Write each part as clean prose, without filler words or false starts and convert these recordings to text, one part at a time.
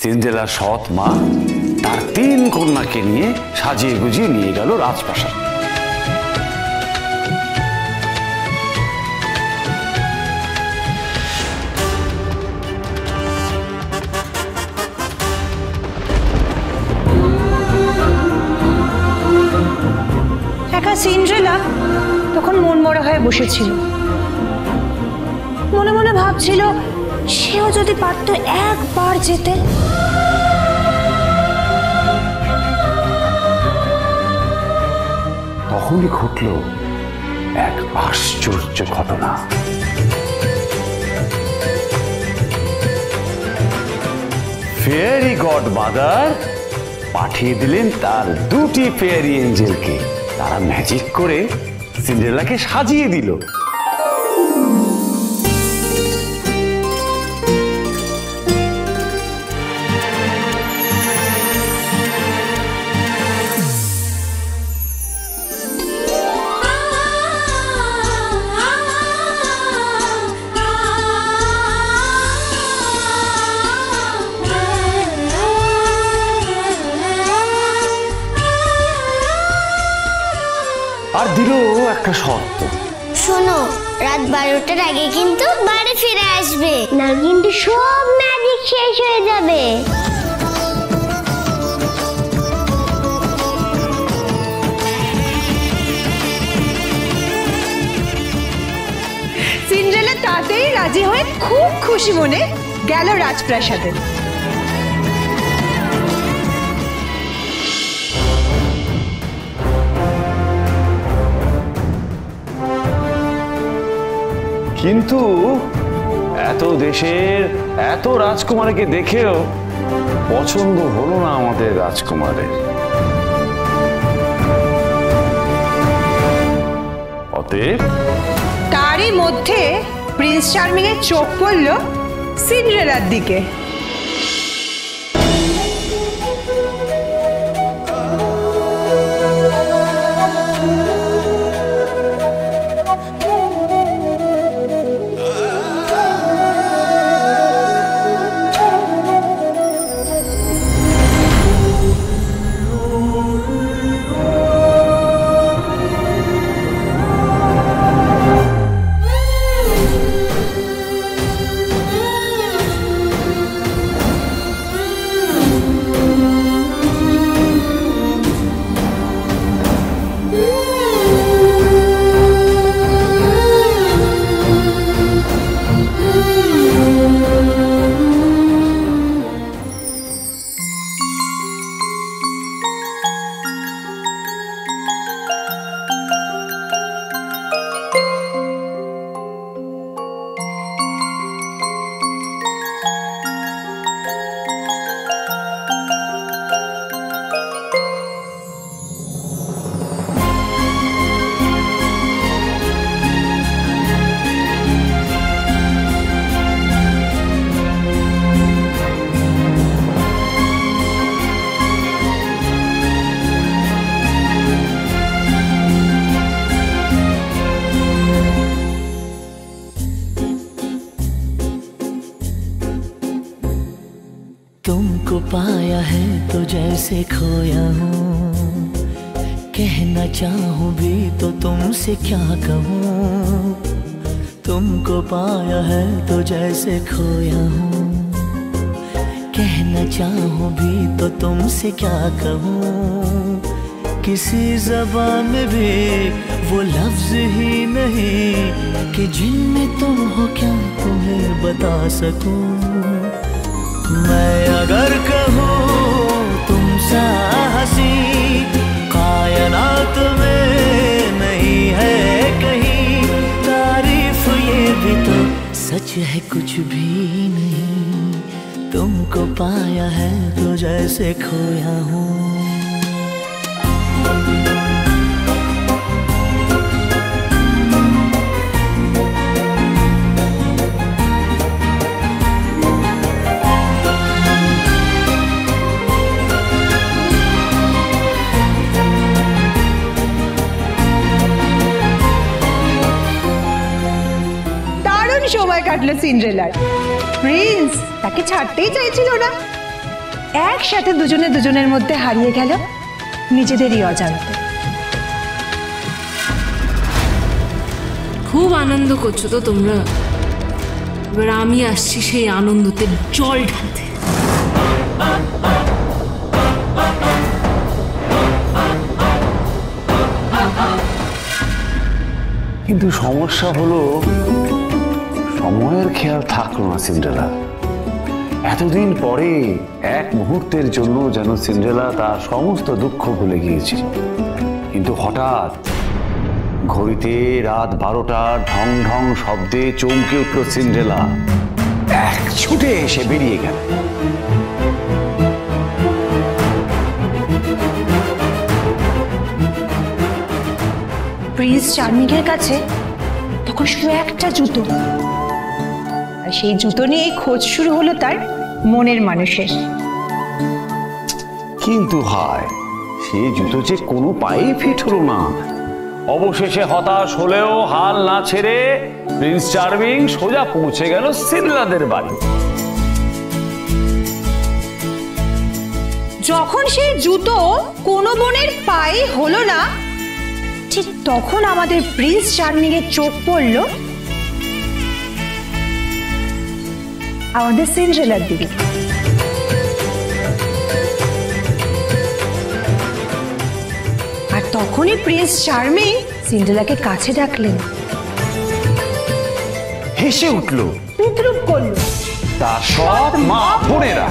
সিন্ড্রেলার সৎ মা তার 3 কন্যাকে নিয়ে সাজিয়ে গুজিয়ে নিয়ে গেল রাজপ্রাসাদ। একা সিন্ড্রেলা তখন মনমরা হয়ে বসেছিল, মনে মনে ভাবছিল সেও যদি পারত একবার যেতে। তখনই ঘটল এক আশ্চর্য ঘটনা। ফেয়ারি গডমাদার পাঠিয়ে দিলেন তার 2টি ফেয়ারি এঞ্জেলকে। তারা ম্যাজিক করে সিন্ড্রেলাকে সাজিয়ে দিল। আর দিল একটা শর্ত, শোনো রাত 12টার আগে কিন্তু বাড়ি ফিরে আসবে, না কিন্তু সব ম্যাজিক শেষ হয়ে যাবে। সিন্ড্রেলা তাতেই রাজি হয়ে খুব খুশি মনে গেল রাজপ্রাসাদে। কিন্তু এত দেশের এত রাজকুমারকে দেখেও পছন্দ হলো না আমাদের রাজকুমারের। অতএব তারই মধ্যে প্রিন্স চার্মিং এর চোখ পড়ল সিন্ড্রেলার দিকে। तुमको पाया है तो जैसे खोया हूँ, कहना चाहूँ भी तो तुमसे क्या कहूँ। तुमको पाया है तो जैसे खोया हूँ, कहना चाहूँ भी तो तुमसे क्या कहूँ। किसी ज़बान में भी वो लफ्ज़ ही नहीं कि जिनमें तुम हो क्या तुम्हें बता सकूँ। मैं अगर कहूँ तुम सा हंसी कायनात में नहीं है कहीं, तारीफ ये भी तो सच है कुछ भी नहीं। तुमको पाया है तो जैसे खोया हूँ। সময় কাটলো সিন্ড্রেলার। প্রিন্স তাকে ছাড়তেই চাইছিল না, একসাথে দুজনে দুজনের মধ্যে হারিয়ে গেল নিজেদেরই অজান্তে। খুব আনন্দ করছো তো তোমরা, এবার আমি আসছি সেই আনন্দতে জল ঢালতে। কিন্তু সমস্যা হলো সময়ের খেয়াল থাকলো না সিন্ড্রেলা। এতদিন পরে এক মুহূর্তের জন্য যেন সিন্ড্রেলা তার সমস্ত দুঃখ ভুলে গিয়েছিল। কিন্তু হঠাৎ ঘড়িতে রাত 12টার ঢং ঢং শব্দে চমকে উঠল সিন্ড্রেলা। এক ছুটে এসে বেরিয়ে গেল। প্রিন্স চার্মিং এর কাছে তখন শুধু একটা জুতো, আর সেই জুতো নিয়ে খোঁজ শুরু হলো তার মনের মানুষের। কিন্তু হায়, সে জুতো যে কোনো পায়েই ফিট হলো না। অবশেষে হতাশ হলেও হাল না ছেড়ে প্রিন্স চার্মিং সোজা পৌঁছে গেল সিন্ড্রেলাদের বাড়ি। যখন সেই জুতো কোনো বোনের পায়ে হলো না, ঠিক তখন আমাদের প্রিন্স চার্মিং এর চোখ পড়ল আমাদের সিন্ড্রেলার দিকে। আর তখনই প্রিন্স চার্মিং সিন্ড্রেলাকে কাছে ডাকলেন, হেসে উঠল, বিদ্রুপ করল তার সব মা বোনেরা।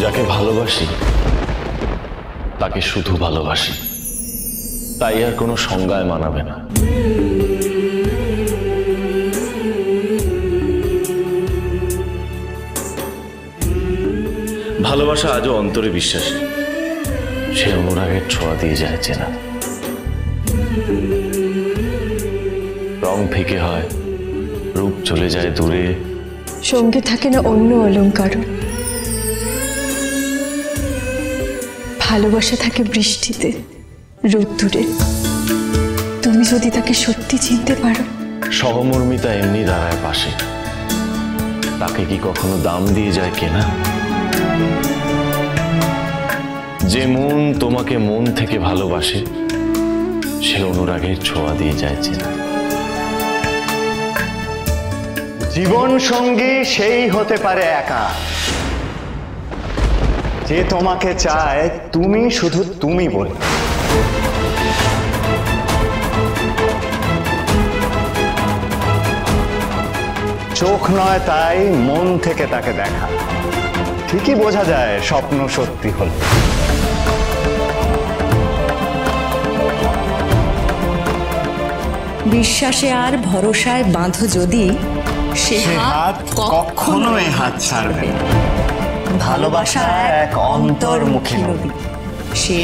যাকে ভালোবাসি তাকে শুধু ভালোবাসি, তাই আর কোনো সংজ্ঞায় মানাবে না। ভালোবাসা আজও অন্তরে বিশ্বাসী, সে অনুরাগের ছোঁয়া দিয়ে যায় চেনা। রং ফিকে হয়, রূপ চলে যায় দূরে, সঙ্গে থাকে না অন্য অলংকার। ভালোবাসা থাকে বৃষ্টিতে, রোদ্দুরে। তুমি যদি তাকে সত্যি চিনতে পারো। সহমর্মিতা এমনি দাঁড়ায় পাশে, তাকে কি কখনো দাম দিয়ে যায় কেনা? যে মন তোমাকে মন থেকে ভালোবাসে, সে অনুরাগের ছোঁয়া দিয়ে যায় চেনা। জীবন সঙ্গী সেই হতে পারে একা, যে তোমাকে চায় তুমি শুধু তুমি বলে। চোখ নয় তাই মন থেকে তাকে দেখা, ঠিকই বোঝা যায় স্বপ্ন সত্যি হল। বিশ্বাসে আর ভরসায় বাঁধো যদি, সে হাত কখনো এ হাত ছাড়বে। ভালোবাসা এক অন্তর্মুখী নদী, সে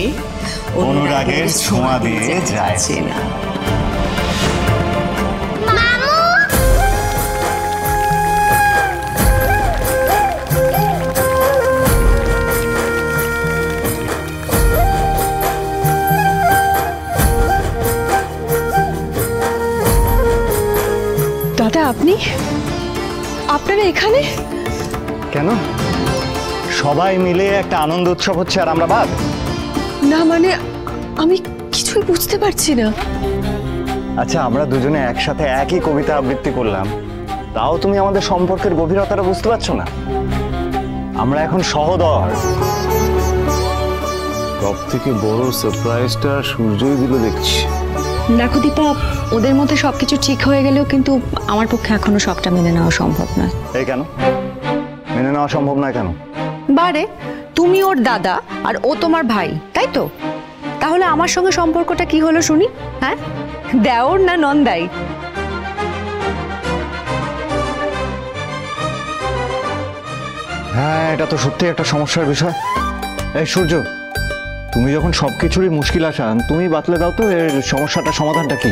অনুরাগের ছোঁয়া দিয়ে যায় চেনা। দাদা, আপনারা এখানে কেন? সবাই মিলে একটা আনন্দ উৎসব হচ্ছে আর আমরা বাদ? না, মানে আমি কিছুই বুঝতে পারছি না। আচ্ছা, আমরা দুজনে একসাথে একই কবিতা আবৃত্তি করলাম, তাও তুমি আমাদের সম্পর্কের গভীরতাটা বুঝতে পারছো না? আমরা এখন সহদর। সব থেকে বড় সারপ্রাইজটা সূর্যই দিল দেখছি। দেখো দীপা, ওদের মধ্যে সবকিছু ঠিক হয়ে গেলেও কিন্তু আমার পক্ষে এখনো সবটা মেনে নেওয়া সম্ভব নয়। এই কেন মেনে নেওয়া সম্ভব নয় কেন? বারে, তুমি ওর দাদা আর ও তোমার ভাই, তাই তো? তাহলে আমার সঙ্গে সম্পর্কটা কি হলো শুনি? হ্যাঁ, দেওর না নন্দাই? হ্যাঁ, এটা তো সত্যি একটা সমস্যার বিষয়। এই সূর্য, তুমি যখন সবকিছুরই মুশকিল আসান, তুমি বাতলে দাও তো এর সমস্যাটা সমাধানটা কি?